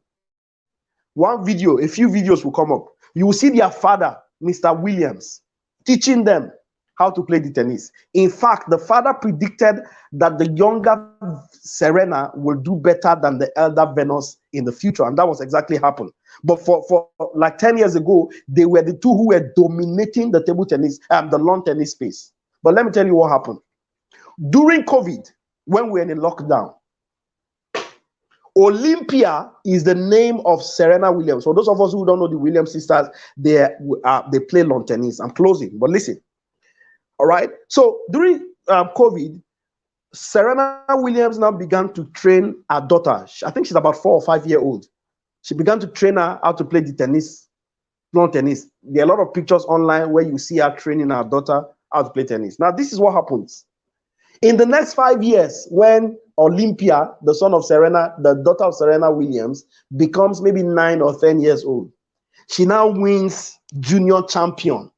one video, a few videos will come up. You will see their father, Mr. Williams, teaching them how to play the tennis. In fact, the father predicted that the younger Serena will do better than the elder Venus in the future, and that was exactly happened. But for like 10 years ago, they were the two who were dominating the table tennis and the lawn tennis space. But let me tell you what happened. During COVID, when we were in a lockdown, Olympia is the name of Serena Williams. For those of us who don't know the Williams sisters, they play lawn tennis. I'm closing, but listen. All right. So during COVID, Serena Williams now began to train her daughter. I think she's about 4 or 5 years old. She began to train her how to play the tennis, lawn tennis. There are a lot of pictures online where you see her training her daughter how to play tennis. Now, this is what happens. In the next 5 years, when Olympia, the son of Serena, the daughter of Serena Williams, becomes maybe 9 or 10 years old, she now wins junior champion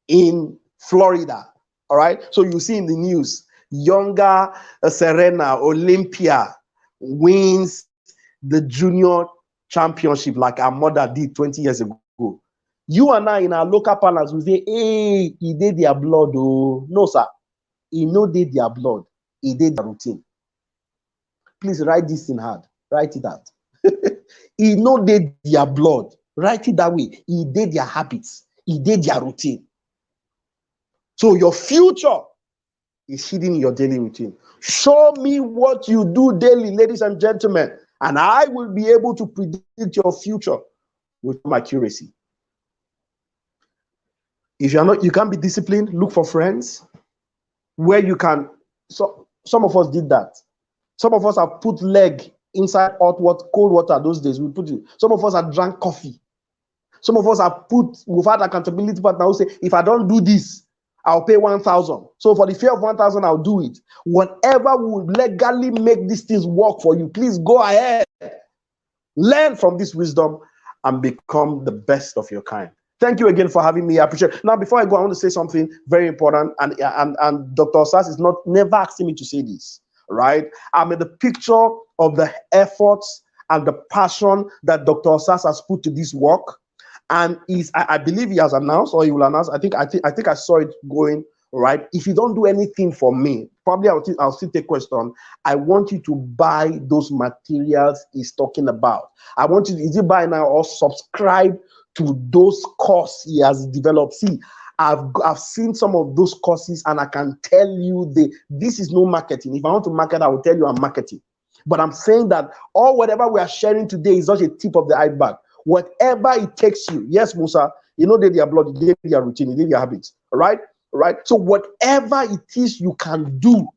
in Florida. All right. So you see in the news, younger Serena Olympia wins the junior championship like our mother did 20 years ago. You and I in our local parlance will say, hey, he did their blood. Oh, no, sir. He no did their blood. He did their routine. Please write this in hard. Write it out. He no did their blood. Write it that way. He did their habits. He did their routine. So your future is hidden in your daily routine. Show me what you do daily, ladies and gentlemen, and I will be able to predict your future with my accuracy. If you're not, you can't be disciplined, look for friends where you can. So some of us did that. Some of us have put leg inside hot water, cold water those days. We put it. Some of us have drank coffee. Some of us have we've had accountability partner who say, if I don't do this, I'll pay 1,000. So for the fear of 1,000, I'll do it. Whatever will legally make these things work for you, please go ahead. Learn from this wisdom and become the best of your kind. Thank you again for having me. I appreciate it. Now, before I go, I want to say something very important. And Dr. Osas is never asking me to say this, right? I'm in the picture of the efforts and the passion that Dr. Osas has put to this work. And I believe he has announced, or he will announce. I think I saw it going right. If you don't do anything for me, probably I'll still take question. I want you to buy those materials he's talking about. I want you to either buy now or subscribe to those courses he has developed. See, I've seen some of those courses, and I can tell you this is no marketing. If I want to market, I will tell you I'm marketing. But I'm saying that whatever we are sharing today is just a tip of the iceberg. Whatever it takes you, yes, Musa, you know, they their blood, they their routine, they their habits, all right? All right. So whatever it is you can do,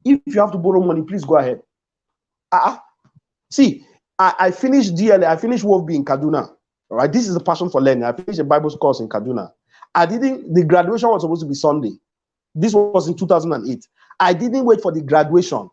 if you have to borrow money, please go ahead. See, I finished DLA, I finished WOFB in Kaduna. All right. This is a passion for learning. I finished a Bible course in Kaduna. The graduation was supposed to be Sunday. This was in 2008. I didn't wait for the graduation.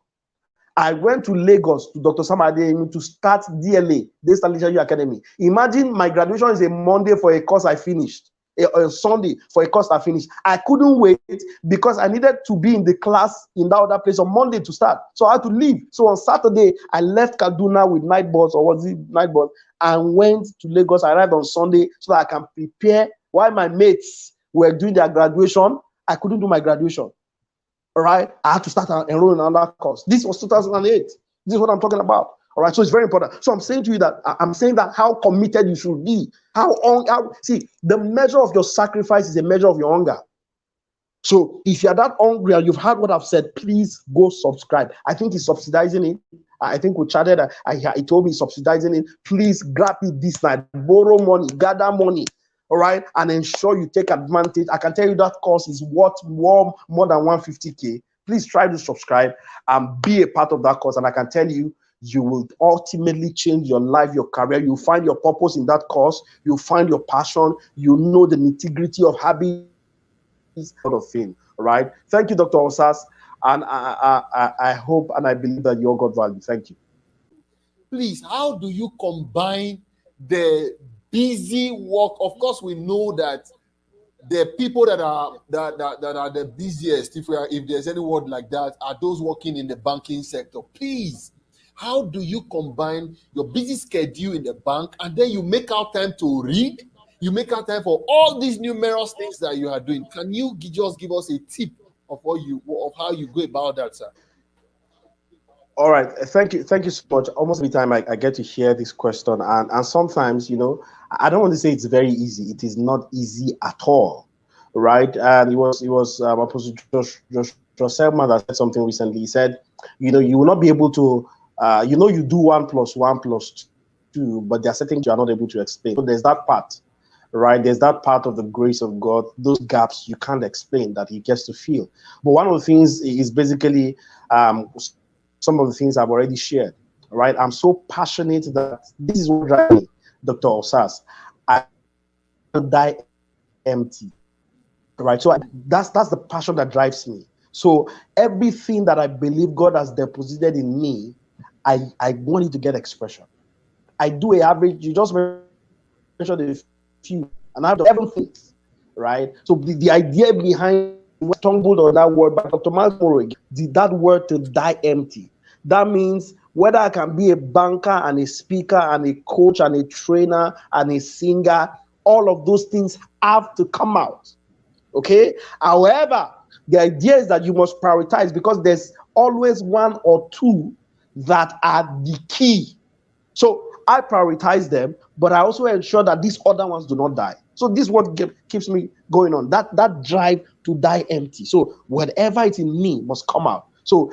I went to Lagos to Dr. Sam Adeyemi to start DLA, Digital Literature Academy. Imagine my graduation is a Monday for a course I finished, a Sunday for a course I finished. I couldn't wait because I needed to be in the class in that other place on Monday to start. So I had to leave. So on Saturday, I left Kaduna with night bus, or was it night bus, and went to Lagos. I arrived on Sunday so that I can prepare. While my mates were doing their graduation, I couldn't do my graduation. All right, I had to start enrolling in another course. This was 2008. This is what I'm talking about. All right, so it's very important. So I'm saying to you that how committed you should be. See, the measure of your sacrifice is a measure of your hunger. So if you're that hungry and you've heard what I've said, please go subscribe. I think he's subsidizing it. I think we chatted. He told me he's subsidizing it. Please grab it this night. Borrow money, gather money. All right, and ensure you take advantage. I can tell you that course is worth more than 150K. Please try to subscribe and be a part of that course. And I can tell you, you will ultimately change your life, your career. You'll find your purpose in that course. You'll find your passion. You know the nitty-gritty of habits, sort of thing. All right. Thank you, Dr. Osas. And I hope and I believe that you all got value. Thank you. Please, how do you combine the busy work? Of course, we know that the people that are the busiest, if there's any word like that, are those working in the banking sector. Please, how do you combine your busy schedule in the bank and then you make out time to read? You make out time for all these numerous things that you are doing. Can you just give us a tip of how you go about that, sir? All right, thank you so much. Almost every time I get to hear this question, and sometimes, I don't want to say it's very easy. It is not easy at all. right? And it was Apostle Joshua Selman that said something recently. He said, you will not be able to, you do 1+1+2, but there are certain things you are not able to explain. So there's that part, right? There's that part of the grace of God, those gaps you can't explain that He gets to feel. But one of the things is basically some of the things I've already shared, right? I'm so passionate that this is what drives me, Dr. Osas. I want to die empty, right? So that's the passion that drives me. So everything that I believe God has deposited in me, I want it to get expression. I do a average. You just mentioned a few, and I have 7 things, right? So the idea behind when I stumbled on that word by Dr. Miles Monroe again, that word to die empty. That means whether I can be a banker and a speaker and a coach and a trainer and a singer, all of those things have to come out. Okay. However, the idea is that you must prioritize because there's always one or two that are the key. So I prioritize them, but I also ensure that these other ones do not die. So this is what keeps me going on. That drive to die empty. So whatever is in me must come out. So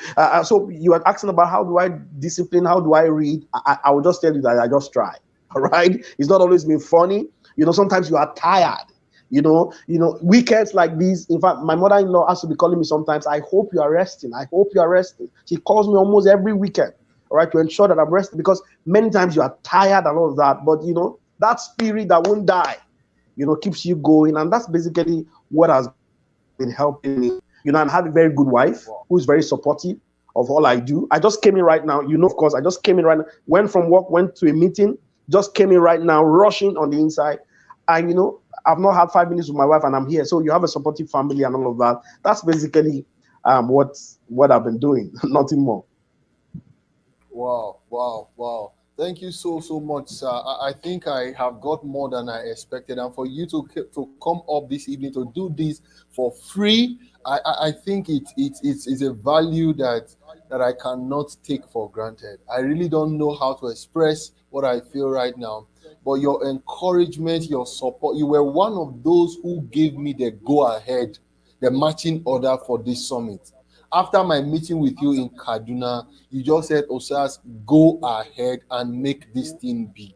you are asking about how do I discipline? How do I read? I will just tell you that I just try. All right. It's not always been funny. Sometimes you are tired. Weekends like these. In fact, my mother-in-law has to be calling me sometimes. I hope you are resting. I hope you are resting. She calls me almost every weekend, all right, to ensure that I'm resting because many times you are tired and all of that. But that spirit that won't die, keeps you going, and that's basically what has been helping me. And I have a very good wife who is very supportive of all I do. I just came in right now. Of course, I just came in right now. Went from work, went to a meeting, just came in right now, rushing on the inside, and I've not had 5 minutes with my wife and I'm here. So you have a supportive family and all of that. That's basically what I've been doing. Nothing more. Wow, wow, wow. Thank you so much, sir. I think I have got more than I expected. And for you to come up this evening to do this for free, I think it's a value that I cannot take for granted. I really don't know how to express what I feel right now. But your encouragement, your support, you were one of those who gave me the go ahead, the marching order for this summit. After my meeting with you in Kaduna, you just said, Osas, go ahead and make this thing big.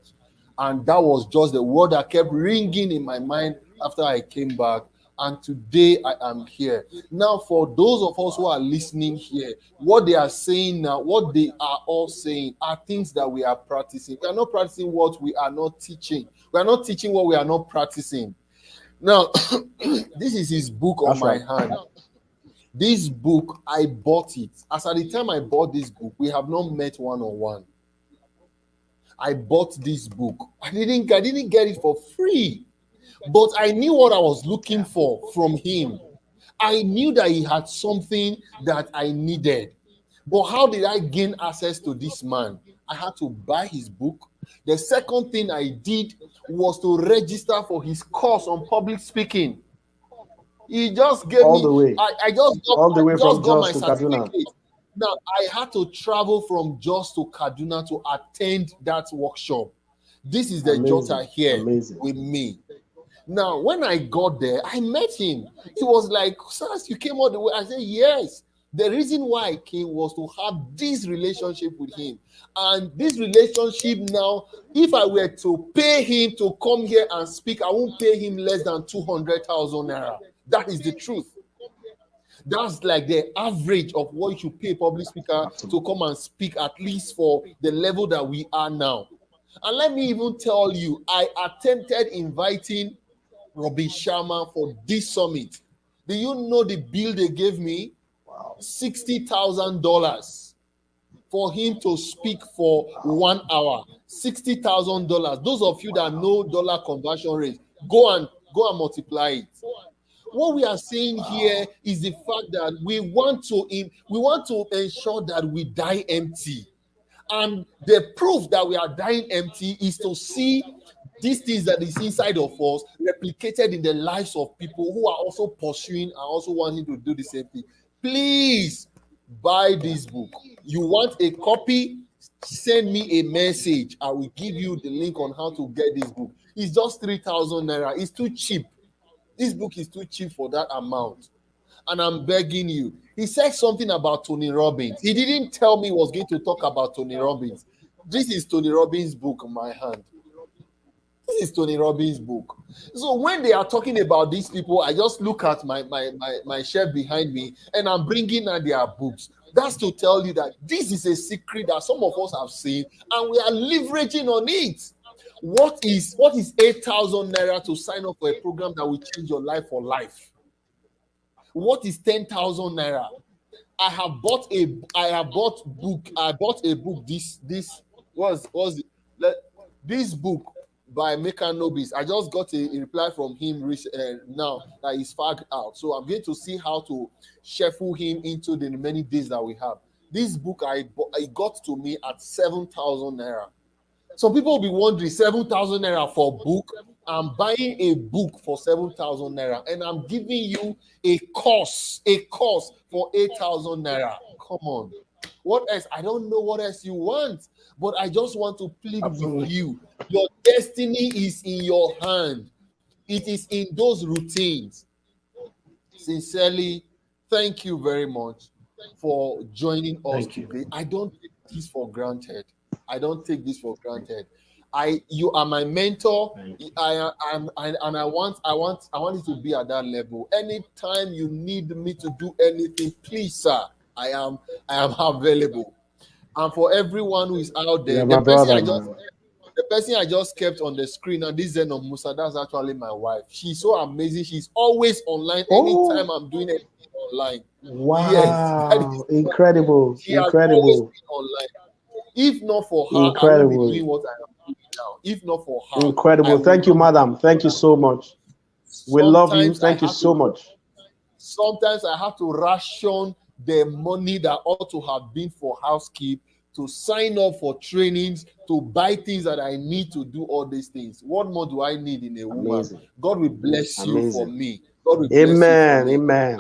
And that was just the word that kept ringing in my mind after I came back. And today I am here. Now, for those of us who are listening here, what they are saying now, what they are all saying are things that we are practicing. We are not practicing what we are not teaching. We are not teaching what we are not practicing. Now, this is his book on That's my right. hand. This book, I bought it. As at the time I bought this book, we have not met one-on-one. I bought this book. I didn't get it for free, but I knew what I was looking for from him. I knew that he had something that I needed. But how did I gain access to this man? I had to buy his book. The second thing I did was to register for his course on public speaking. He just gave All me, the way. All the I way just from got my Jos to Kaduna. certificate. Now I had to travel from Jos to Kaduna to attend that workshop. This is the Jota Amazing. here Amazing. with me. Now, when I got there, I met him. He was like, Sas, you came all the way. I said, yes. The reason why I came was to have this relationship with him. And this relationship now, if I were to pay him to come here and speak, I won't pay him less than 200,000 naira. That is the truth. That's like the average of what you should pay a public speaker to Absolutely. come and speak, at least for the level that we are now. And let me even tell you, I attempted inviting Robin Sharma for this summit. Do you know the bill they gave me? Wow. $60,000 for him to speak for Wow. 1 hour. $60,000. Those of you that Wow. know dollar conversion rate, go and multiply it. What we are saying here Wow. is the fact that we want to ensure that we die empty. And the proof that we are dying empty is to see these things that is inside of us replicated in the lives of people who are also pursuing and also wanting to do the same thing. Please buy this book. You want a copy? Send me a message. I will give you the link on how to get this book. It's just 3,000 naira. It's too cheap. This book is too cheap for that amount. And I'm begging you. He said something about Tony Robbins. He didn't tell me he was going to talk about Tony Robbins. This is Tony Robbins' book in my hand. This is Tony Robbins' book. So when they are talking about these people, I just look at my shelf behind me and I'm bringing out their books. That's to tell you that this is a secret that some of us have seen and we are leveraging on it. What is 8,000 naira to sign up for a program that will change your life for life? What is 10,000 naira? I bought a book. This book by Meka Nobis. I just got a reply from him now that he's fagged out. So I'm going to see how to shuffle him into the remaining days that we have. This book I got to me at 7,000 naira. Some people will be wondering, 7,000 naira for a book. I'm buying a book for 7,000 naira and I'm giving you a course for 8,000 naira. Come on. What else? I don't know what else you want, but I just want to plead with you. Your destiny is in your hand. It is in those routines. Sincerely, thank you very much for joining us today. I don't take this for granted. You are my mentor. I want you to be at that level. Anytime you need me to do anything, please, sir, I am available. And for everyone who is out there, the person I just kept on the screen, and this is Zeno Musa, that's actually my wife. She's so amazing. She's always online anytime I'm doing anything online. Wow. Yes, incredible. She has always been online. If not for her, I won't be doing what I am doing now. If not for her. Incredible. Thank you, madam. Thank you so much. We love you. Thank you so much. Sometimes I have to ration the money that ought to have been for housekeep to sign up for trainings, to buy things that I need to do all these things. What more do I need in a woman? God will bless you for me. God will bless you for me. Amen.